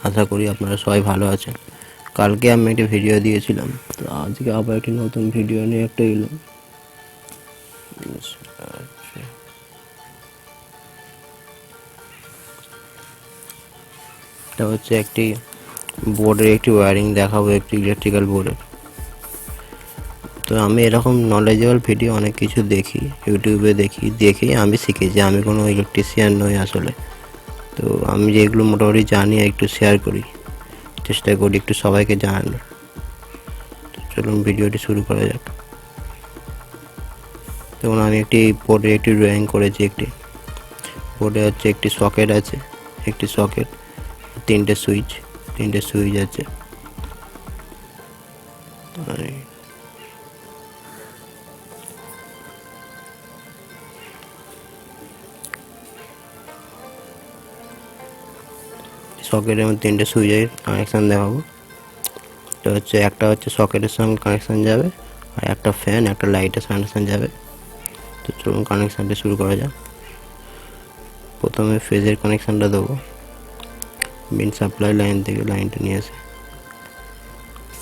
আশা করি আপনারা সবাই ভালো আছেন। কালকে আমি একটা ভিডিও দিয়েছিলাম, তো আজকে আবার একটি নতুন ভিডিও নিয়ে একটা এলাম। এটা হচ্ছে একটি বোর্ডের একটি ওয়্যারিং দেখাবো, একটি ইলেকট্রিক্যাল বোর্ডের। তো আমি এরকম নলেজেবল ভিডিও অনেক কিছু দেখি, ইউটিউবে দেখি আমি শিখেছি। আমি কোনো ইলেকট্রিশিয়ান নই আসলে। তো আমি যেগুলো মোটামুটি জানি একটু শেয়ার করি, চেষ্টা করি একটু সবাইকে জানানোর। তো চলুন ভিডিওটি শুরু করা যাক। যেমন আমি একটি বোর্ডে একটি ড্রয়িং করেছি। একটি বোর্ডে হচ্ছে একটি সকেট আছে, একটি সকেট, তিনটে সুইচ আছে। সকেটের মধ্যে তিনটে সুইচের কানেকশান দেখাবো। এটা হচ্ছে একটা হচ্ছে সকেটের সঙ্গে কানেকশান যাবে, আর একটা ফ্যান একটা লাইটের কানেকশান যাবে। তো চলুন কানেকশানটা শুরু করা যাক। প্রথমে ফেজের কানেকশানটা দেবো। মেন সাপ্লাই লাইন থেকে লাইনটা নিয়ে আসে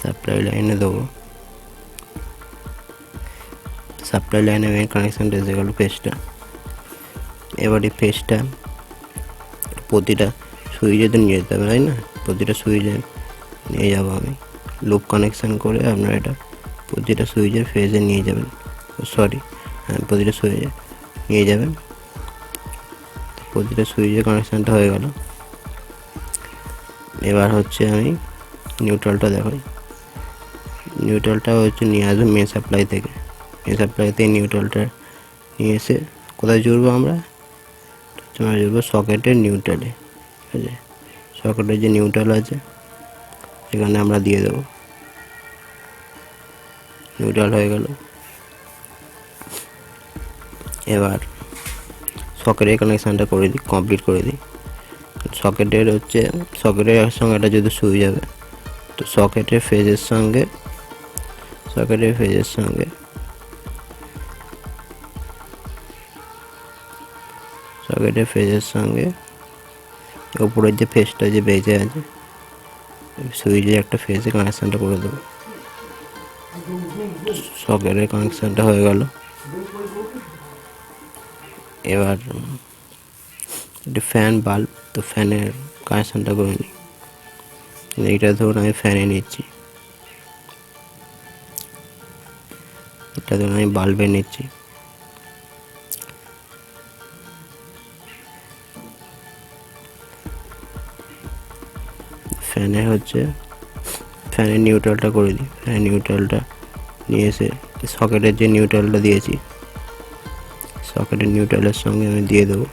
সাপ্লাই লাইনে দেবো। সাপ্লাই লাইনে মেন কানেকশানটা এসে গেল ফেজটা। এবার এই ফেজটা প্রতিটা সুইচে তো নিয়ে যেতে হবে, তাই না? প্রতিটা সুইচে নিয়ে যাবো আমি। লুপ কানেকশান করে আপনারা এটা প্রতিটা সুইচের ফেজে নিয়ে যাবেন। প্রতিটা সুইচে নিয়ে যাবেন। প্রতিটা সুইচের কানেকশানটা হয়ে গেল। এবার হচ্ছে আমি নিউট্রালটা দেখাই। নিউট্রালটা হচ্ছে নিয়ে আসবো মেন সাপ্লাই থেকে। নিউট্রালটা নিয়ে এসে কোথায় জুড়বো আমরা জুড়বো সকেটের নিউট্রালে। ঠিক আছে, সকেটের যে নিউট্রাল আছে সেখানে আমরা দিয়ে দেবো। নিউট্রাল হয়ে গেল। এবার সকেটের কানেকশানটা করে দিই, কমপ্লিট করে দিই। সকেটের সঙ্গে একটা যদি সুইচ যাবে, তো সকেটের ফেজের সঙ্গে উপরের যে ফেজটা যে বেজে আছে সুইচের একটা ফেজে কানেকশানটা করে দেবো। সকেটের কানেকশানটা হয়ে গেল। এবার একটি ফ্যান বাল্ব, তো ফ্যানের কানেকশানটা করে নিই। এইটা ধরুন আমি ফ্যানে নিচ্ছি, এটা ধরুন আমি বাল্বে নিচ্ছি। ফ্যানের নিউট্রালটা করে দিই। ফ্যানের নিউট্রালটা নিয়ে এসে সকেটের যে নিউট্রালটা দিয়েছি সকেটের নিউট্রালের সঙ্গে আমি দিয়ে দেবো।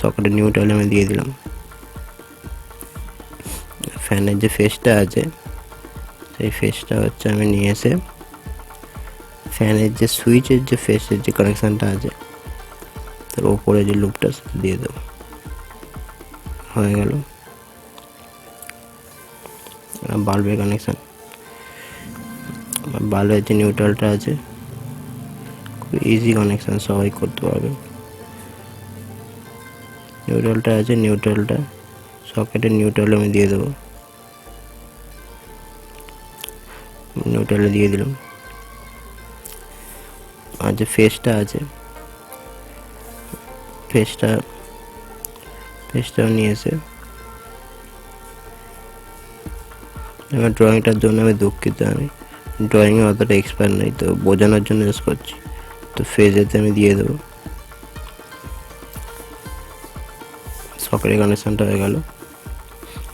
সকেটের নিউট্রালে আমি দিয়ে দিলাম। ফ্যানের যে ফেজটা আছে সেই ফেজটা হচ্ছে আমি নিয়ে এসে ফ্যানের যে সুইচের যে ফেজের যে কানেকশানটা আছে তার ওপরে যে লুপটা দিয়ে দেবো। হয়ে গেল বাল্বের কানেকশান। বাল্বের যে নিউট্রালটা আছে খুব ইজি কানেকশান, সবাই করতে পারবে। নিউট্রালটা সকেটের নিউট্রালে আমি দিয়ে দেবো। নিউট্রালে দিয়ে দিলাম। আর যে ফেজটা আছে ফেজটাও নিয়ে এসে এবার ড্রয়িংটার জন্য আমি দুঃখিত, আমি ড্রয়িংয়ে অতটা এক্সপার্ট নেই, তো বোঝানোর জন্য ইউজ করছি। তো ফেজেতে আমি দিয়ে দেবো। সকেটের কানেকশানটা হয়ে গেল,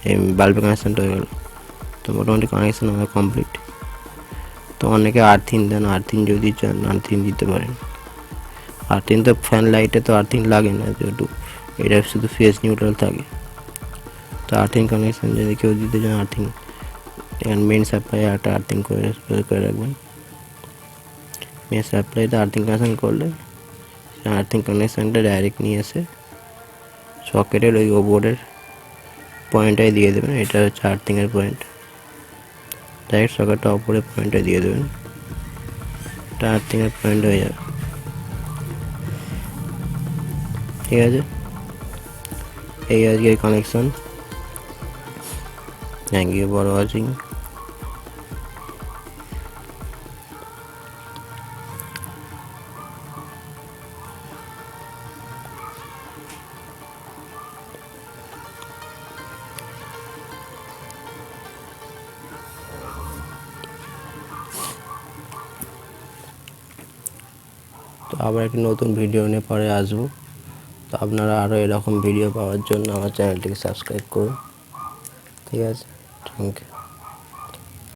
এই বাল্বের কানেকশানটা হয়ে গেল। তো মোটামুটি কানেকশান আমার কমপ্লিট। তো অনেকে আর্থিং দেন, আর্থিং যদি চান আর্থিং দিতে পারেন। আর্থিং তো ফ্যান লাইটে তো আর্থিং লাগে না, যেহেতু এটা শুধু ফেজ নিউট্রাল থাকে। তো আর্থিং কানেকশান যদি কেউ দিতে চান আর্থিং, এখানে মেন সাপ্লাই একটা আর্থিং করে রাখবেন। মেন সাপ্লাইতে আর্থিং কানেকশান করলে আর্থিং কানেকশানটা ডাইরেক্ট নিয়ে এসে সকেটের ওই ওপরের পয়েন্টটাই দিয়ে দেবেন। এটা হচ্ছে আর্থিংয়ের পয়েন্ট, ডাইরেক্ট সকেটটা ওপরের পয়েন্টে দিয়ে দেবেন। এটা আর্থিংয়ের পয়েন্ট হয়ে যাবে। ঠিক আছে, এই আজকের connection. Thank you for watching. তো আবার একটি নতুন ভিডিও নিয়ে পরে আসবো। তো আপনারা আরও এরকম ভিডিও পাওয়ার জন্য আমার চ্যানেলটিকে সাবস্ক্রাইব করুন। ঠিক আছে, থ্যাংক ইউ।